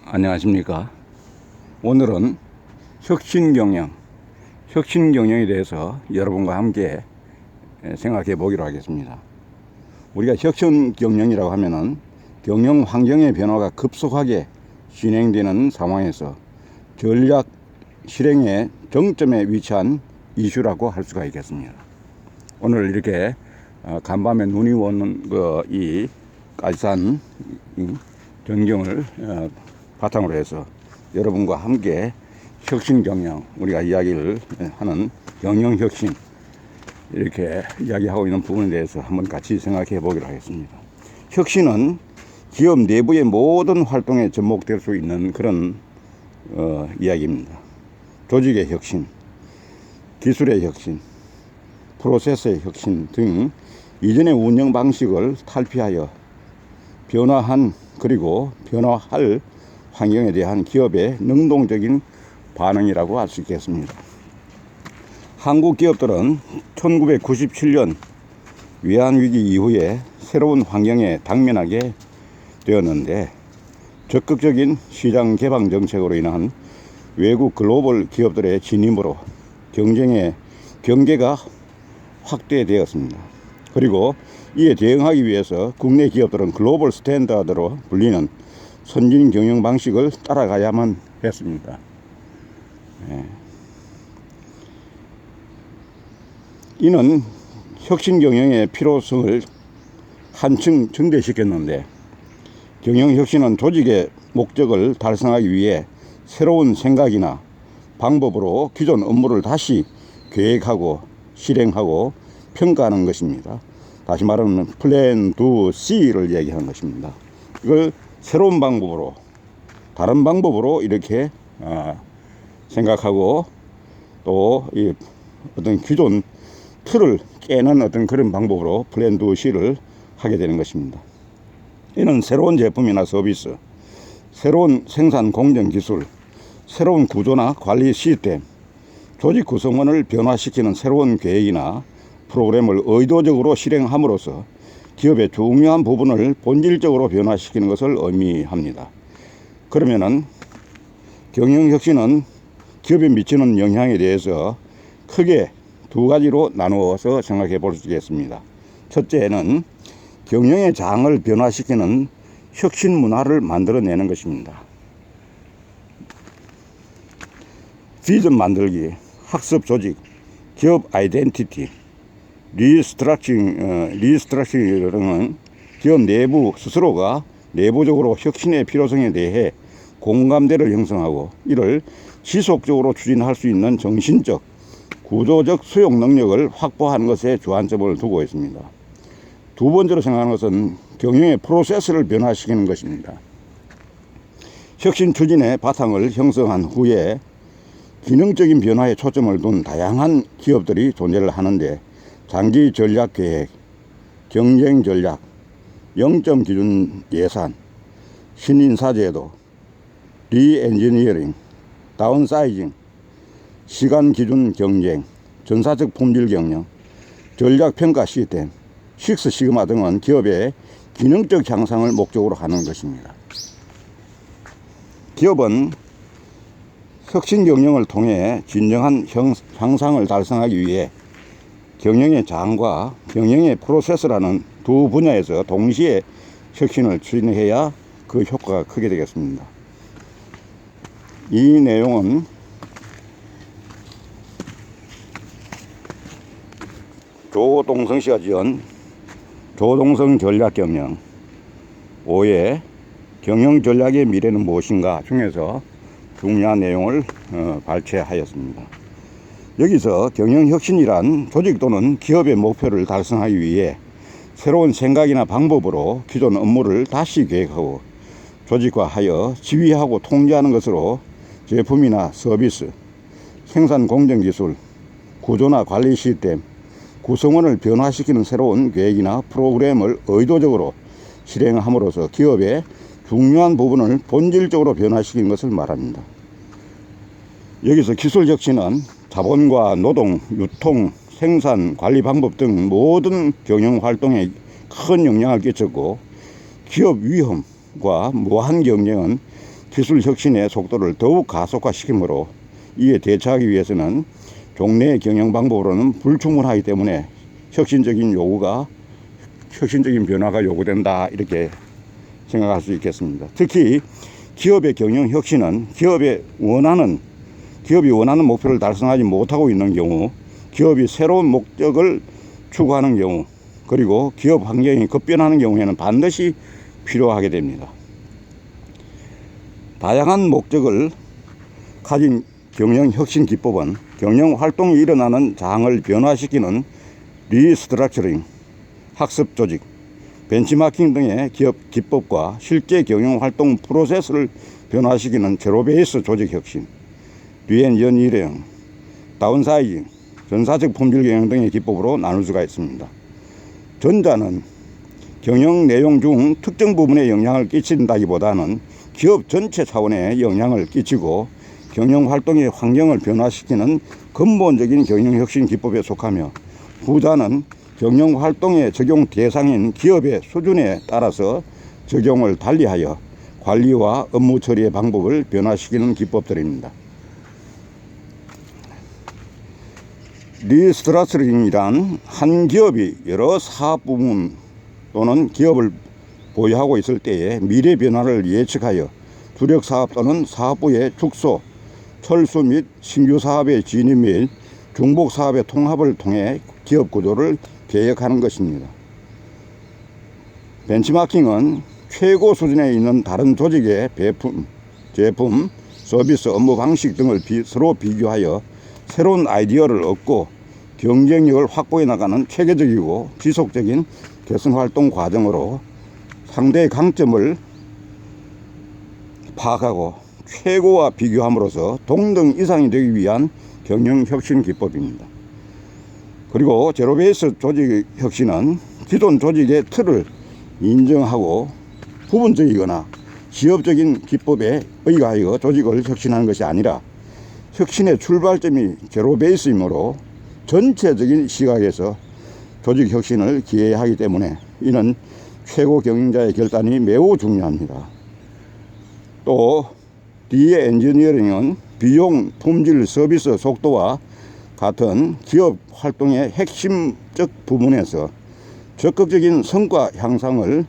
안녕하십니까. 오늘은 혁신경영에 대해서 여러분과 함께 생각해 보기로 하겠습니다. 우리가 혁신경영이라고 하면은 경영 환경의 변화가 급속하게 진행되는 상황에서 전략 실행의 정점에 위치한 이슈라고 할 수가 있겠습니다. 오늘 이렇게 간밤에 눈이 오는 이 까지산 전경을 바탕으로 해서 여러분과 함께 혁신경영, 우리가 이야기를 하는 경영혁신, 이렇게 이야기하고 있는 부분에 대해서 한번 같이 생각해 보기로 하겠습니다. 혁신은 기업 내부의 모든 활동에 접목될 수 있는 그런 이야기입니다. 조직의 혁신, 기술의 혁신, 프로세스의 혁신 등 이전의 운영 방식을 탈피하여 변화한 그리고 변화할 환경에 대한 기업의 능동적인 반응이라고 할 수 있겠습니다. 한국 기업들은 1997년 외환위기 이후에 새로운 환경에 당면하게 되었는데, 적극적인 시장 개방 정책으로 인한 외국 글로벌 기업들의 진입으로 경쟁의 경계가 확대되었습니다. 그리고 이에 대응하기 위해서 국내 기업들은 글로벌 스탠다드로 불리는 선진 경영 방식을 따라가야만 했습니다. 이는 혁신 경영의 필요성을 한층 증대시켰는데, 경영 혁신은 조직의 목적을 달성하기 위해 새로운 생각이나 방법으로 기존 업무를 다시 계획하고 실행하고 평가하는 것입니다. 다시 말하면 플랜 투 C를 얘기하는 것입니다. 이걸 새로운 방법으로, 다른 방법으로 이렇게 생각하고 또 이 어떤 기존 틀을 깨는 어떤 그런 방법으로 플랜 투 C를 하게 되는 것입니다. 이는 새로운 제품이나 서비스, 새로운 생산 공정 기술, 새로운 구조나 관리 시스템, 조직 구성원을 변화시키는 새로운 계획이나 프로그램을 의도적으로 실행함으로써 기업의 중요한 부분을 본질적으로 변화시키는 것을 의미합니다. 그러면은 경영혁신은 기업에 미치는 영향에 대해서 크게 두 가지로 나누어서 생각해 볼 수 있겠습니다. 첫째는 경영의 장을 변화시키는 혁신 문화를 만들어내는 것입니다. 비전 만들기, 학습 조직, 기업 아이덴티티, 리스트럭처링은 기업 내부 스스로가 내부적으로 혁신의 필요성에 대해 공감대를 형성하고 이를 지속적으로 추진할 수 있는 정신적, 구조적 수용 능력을 확보하는 것에 주안점을 두고 있습니다. 두 번째로 생각하는 것은 경영의 프로세스를 변화시키는 것입니다. 혁신 추진의 바탕을 형성한 후에 기능적인 변화에 초점을 둔 다양한 기업들이 존재를 하는데, 장기 전략 계획, 경쟁 전략, 영점 기준 예산, 신인사 제도, 리엔지니어링, 다운사이징, 시간 기준 경쟁, 전사적 품질 경영, 전략 평가 시스템, 식스 시그마 등은 기업의 기능적 향상을 목적으로 하는 것입니다. 기업은 혁신 경영을 통해 진정한 향상을 달성하기 위해 경영의 장과 경영의 프로세스라는 두 분야에서 동시에 혁신을 추진해야 그 효과가 크게 되겠습니다. 이 내용은 조동성 씨가 지은 조동성 전략경영 5의 경영 전략의 미래는 무엇인가 중에서 중요한 내용을 발췌하였습니다. 여기서 경영혁신이란 조직 또는 기업의 목표를 달성하기 위해 새로운 생각이나 방법으로 기존 업무를 다시 계획하고 조직화하여 지휘하고 통제하는 것으로 제품이나 서비스, 생산 공정기술, 구조나 관리 시스템, 구성원을 변화시키는 새로운 계획이나 프로그램을 의도적으로 실행함으로써 기업의 중요한 부분을 본질적으로 변화시키는 것을 말합니다. 여기서 기술혁신은 자본과 노동, 유통, 생산, 관리 방법 등 모든 경영 활동에 큰 영향을 끼쳤고, 기업 위험과 무한 경쟁은 기술 혁신의 속도를 더욱 가속화시키므로 이에 대처하기 위해서는 종래 경영 방법으로는 불충분하기 때문에 혁신적인 변화가 요구된다, 이렇게 생각할 수 있겠습니다. 특히 기업의 경영 혁신은 기업이 원하는 목표를 달성하지 못하고 있는 경우, 기업이 새로운 목적을 추구하는 경우, 그리고 기업 환경이 급변하는 경우에는 반드시 필요하게 됩니다. 다양한 목적을 가진 경영 혁신 기법은 경영 활동이 일어나는 장을 변화시키는 리스트럭처링, 학습 조직, 벤치마킹 등의 기업 기법과 실제 경영 활동 프로세스를 변화시키는 제로 베이스 조직 혁신, 리엔지니어링, 다운사이징, 전사적 품질 경영 등의 기법으로 나눌 수가 있습니다. 전자는 경영 내용 중 특정 부분에 영향을 끼친다기보다는 기업 전체 차원에 영향을 끼치고 경영 활동의 환경을 변화시키는 근본적인 경영 혁신 기법에 속하며, 후자는 경영 활동의 적용 대상인 기업의 수준에 따라서 적용을 달리하여 관리와 업무 처리의 방법을 변화시키는 기법들입니다. 리스트럭처링이란 한 기업이 여러 사업 부문 또는 기업을 보유하고 있을 때의 미래 변화를 예측하여 주력 사업 또는 사업부의 축소, 철수 및 신규 사업의 진입 및 중복 사업의 통합을 통해 기업 구조를 개혁하는 것입니다. 벤치마킹은 최고 수준에 있는 다른 조직의 제품, 서비스, 업무 방식 등을 서로 비교하여 새로운 아이디어를 얻고 경쟁력을 확보해 나가는 체계적이고 지속적인 개선 활동 과정으로 상대의 강점을 파악하고 최고와 비교함으로써 동등 이상이 되기 위한 경영 혁신 기법입니다. 그리고 제로베이스 조직 혁신은 기존 조직의 틀을 인정하고 부분적이거나 지역적인 기법에 의거하여 조직을 혁신하는 것이 아니라, 혁신의 출발점이 제로베이스이므로 전체적인 시각에서 조직 혁신을 기해하기 때문에 이는 최고 경영자의 결단이 매우 중요합니다. 또 리엔지니어링은 비용, 품질, 서비스, 속도와 같은 기업 활동의 핵심적 부분에서 적극적인 성과 향상을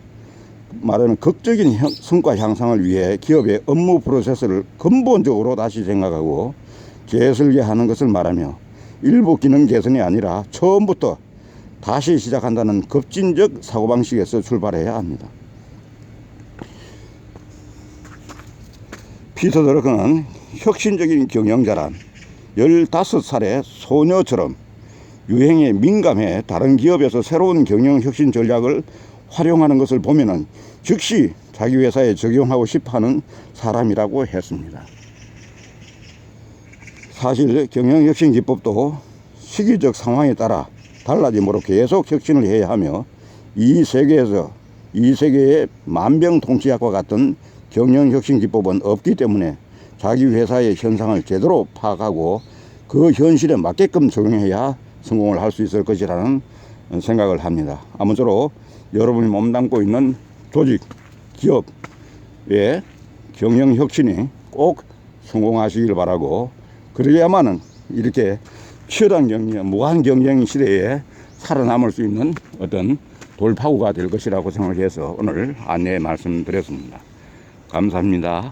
말하는 극적인 성과 향상을 위해 기업의 업무 프로세스를 근본적으로 다시 생각하고 재설계하는 것을 말하며, 일부 기능 개선이 아니라 처음부터 다시 시작한다는 급진적 사고방식에서 출발해야 합니다. 피터 드러커는 혁신적인 경영자란 15살의 소녀처럼 유행에 민감해 다른 기업에서 새로운 경영 혁신 전략을 활용하는 것을 보면은 즉시 자기 회사에 적용하고 싶어하는 사람이라고 했습니다. 사실 경영 혁신 기법도 시기적 상황에 따라 달라지므로 계속 혁신을 해야 하며, 이 세계의 만병통치약과 같은 경영 혁신 기법은 없기 때문에 자기 회사의 현상을 제대로 파악하고 그 현실에 맞게끔 적용해야 성공을 할 수 있을 것이라는 생각을 합니다. 아무쪼록 여러분이 몸담고 있는 조직, 기업의 경영 혁신이 꼭 성공하시길 바라고, 그래야만은 이렇게 치열한 경쟁, 무한 경쟁 시대에 살아남을 수 있는 어떤 돌파구가 될 것이라고 생각해서 오늘 안내 말씀드렸습니다. 감사합니다.